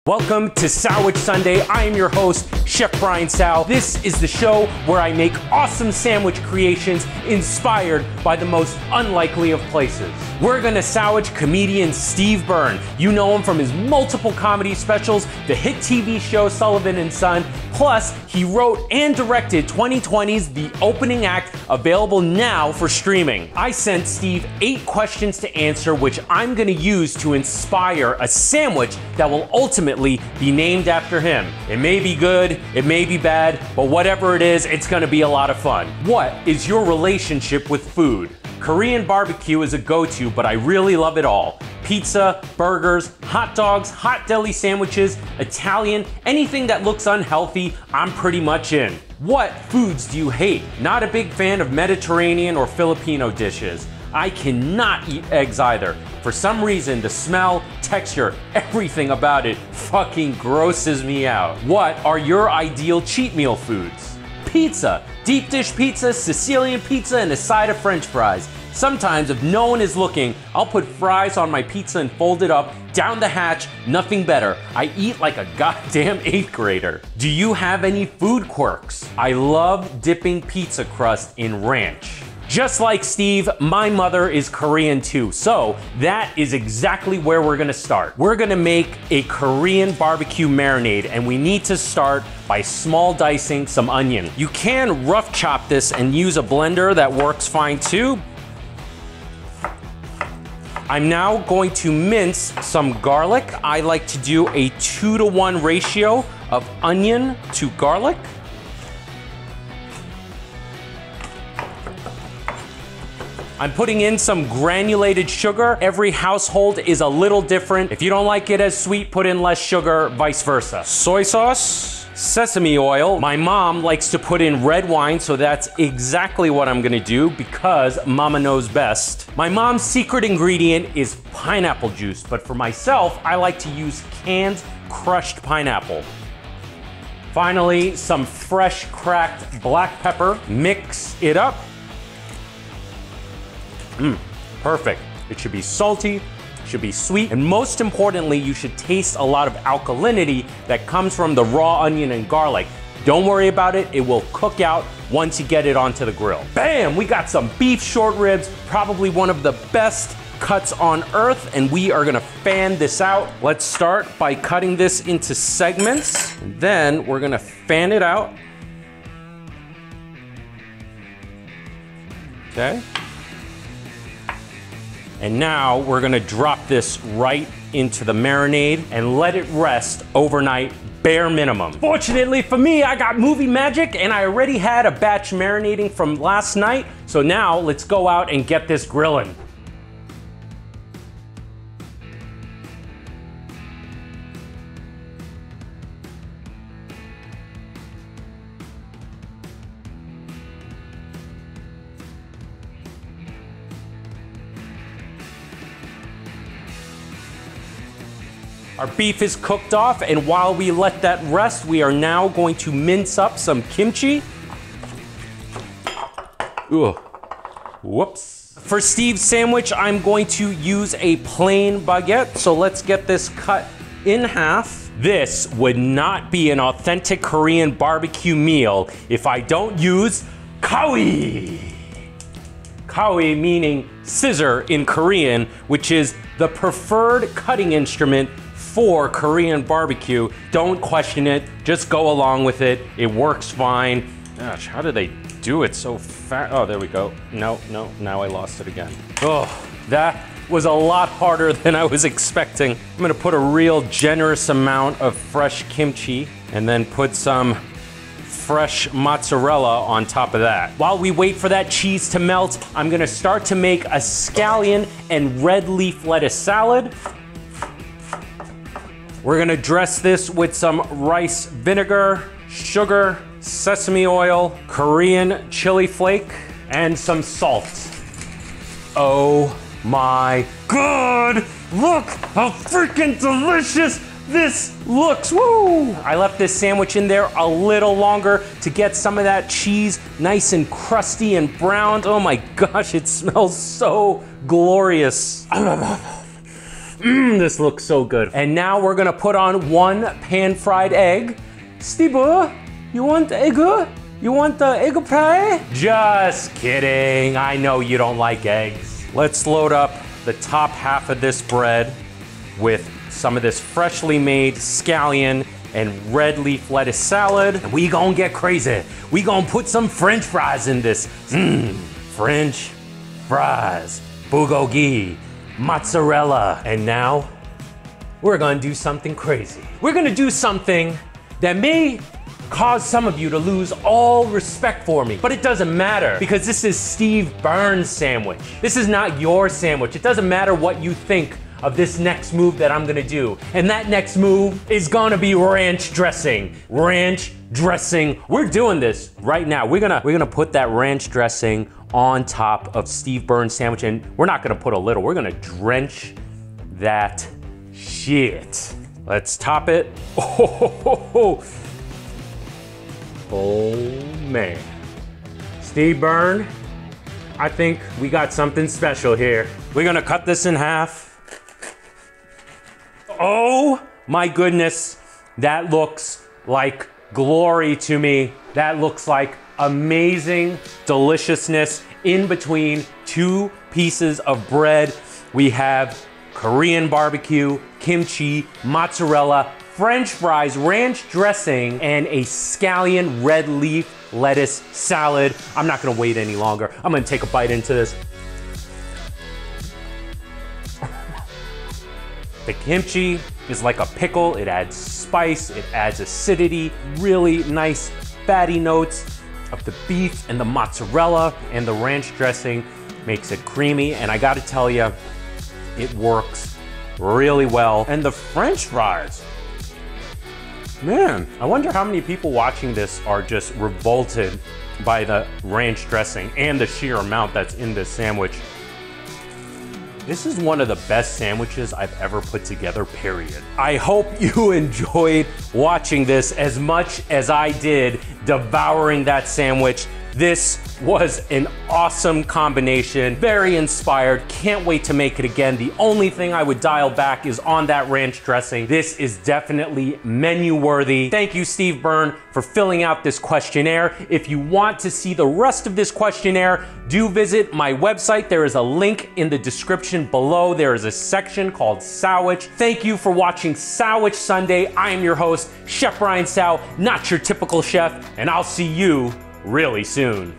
Welcome to Sandwich Sunday. I am your host, Chef Brian Sal. This is the show where I make awesome sandwich creations inspired by the most unlikely of places. We're gonna sandwich comedian Steve Byrne. You know him from his multiple comedy specials, the hit TV show Sullivan and Son, plus he wrote and directed 2020's The Opening Act, available now for streaming. I sent Steve 8 questions to answer, which I'm gonna use to inspire a sandwich that will ultimately be named after him. It may be good, it may be bad, but whatever it is, it's gonna be a lot of fun. What is your relationship with food? Korean barbecue is a go-to, but I really love it all. Pizza, burgers, hot dogs, hot deli sandwiches, Italian, anything that looks unhealthy, I'm pretty much in. What foods do you hate? Not a big fan of Mediterranean or Filipino dishes. I cannot eat eggs either. For some reason, the smell, texture, everything about it fucking grosses me out. What are your ideal cheat meal foods? Pizza, deep dish pizza, Sicilian pizza, and a side of French fries. Sometimes, if no one is looking, I'll put fries on my pizza and fold it up, down the hatch, nothing better. I eat like a goddamn 8th grader. Do you have any food quirks? I love dipping pizza crust in ranch. Just like Steve, my mother is Korean too, so that is exactly where we're gonna start. We're gonna make a Korean barbecue marinade, and we need to start by small dicing some onion. You can rough chop this and use a blender, that works fine too. I'm now going to mince some garlic. I like to do a 2-to-1 ratio of onion to garlic. I'm putting in some granulated sugar. Every household is a little different. If you don't like it as sweet, put in less sugar, vice versa. Soy sauce, sesame oil. My mom likes to put in red wine, so that's exactly what I'm gonna do because mama knows best. My mom's secret ingredient is pineapple juice, but for myself, I like to use canned crushed pineapple. Finally, some fresh cracked black pepper. Mix it up. Perfect. It should be salty, should be sweet, and most importantly, you should taste a lot of alkalinity that comes from the raw onion and garlic. Don't worry about it, it will cook out once you get it onto the grill. Bam! We got some beef short ribs, probably one of the best cuts on earth, and we are gonna fan this out. Let's start by cutting this into segments, and then we're gonna fan it out. Okay. And now we're gonna drop this right into the marinade and let it rest overnight, bare minimum. Fortunately for me, I got movie magic and I already had a batch marinating from last night. So now let's go out and get this grilling. Our beef is cooked off, and while we let that rest, we are now going to mince up some kimchi. Ooh. Whoops. For Steve's sandwich, I'm going to use a plain baguette, so let's get this cut in half. This would not be an authentic Korean barbecue meal if I don't use kawi. Kawi meaning scissor in Korean, which is the preferred cutting instrument for Korean barbecue. Don't question it, just go along with it. It works fine. Gosh, how do they do it so fast? Oh, there we go. No, now I lost it again. Oh, that was a lot harder than I was expecting. I'm gonna put a real generous amount of fresh kimchi and then put some fresh mozzarella on top of that. While we wait for that cheese to melt, I'm gonna start to make a scallion and red leaf lettuce salad. We're gonna dress this with some rice vinegar, sugar, sesame oil, Korean chili flake, and some salt. Oh my God! Look how freaking delicious this looks. Woo! I left this sandwich in there a little longer to get some of that cheese nice and crusty and browned. Oh my gosh, it smells so glorious. This looks so good. And now we're gonna put on 1 pan-fried egg. Steve, you want egg? You want the egg pie? Just kidding, I know you don't like eggs. Let's load up the top half of this bread with some of this freshly made scallion and red leaf lettuce salad. And we gonna get crazy. We gonna put some French fries in this. French fries, bulgogi, mozzarella. And now, we're gonna do something crazy. We're gonna do something that may cause some of you to lose all respect for me, but it doesn't matter because this is Steve Byrne's sandwich. This is not your sandwich. It doesn't matter what you think of this next move that I'm gonna do. And that next move is gonna be ranch dressing. Ranch dressing. We're doing this right now. We're gonna put that ranch dressing on top of Steve Byrne's sandwich, and we're not gonna put a little, we're gonna drench that shit. Let's top it. Oh man. Steve Byrne, I think we got something special here. We're gonna cut this in half. Oh my goodness, that looks like glory to me. That looks like amazing deliciousness in between 2 pieces of bread. We have Korean barbecue, kimchi, mozzarella, French fries, ranch dressing, and a scallion red leaf lettuce salad. I'm not gonna wait any longer. I'm gonna take a bite into this. The kimchi is like a pickle. It adds spice, it adds acidity, really nice fatty notes of the beef, and the mozzarella and the ranch dressing makes it creamy. And I gotta tell you, it works really well. And the French fries, man, I wonder how many people watching this are just revolted by the ranch dressing and the sheer amount that's in this sandwich. This is one of the best sandwiches I've ever put together, period. I hope you enjoyed watching this as much as I did devouring that sandwich. This was an awesome combination, very inspired, can't wait to make it again. The only thing I would dial back is on that ranch dressing. This is definitely menu worthy. Thank you, Steve Byrne, for filling out this questionnaire. If you want to see the rest of this questionnaire, do visit my website. There is a link in the description below. There is a section called Sandwich. Thank you for watching Sandwich Sunday. I am your host, Chef Brian Tsao, not your typical chef, and I'll see you really soon.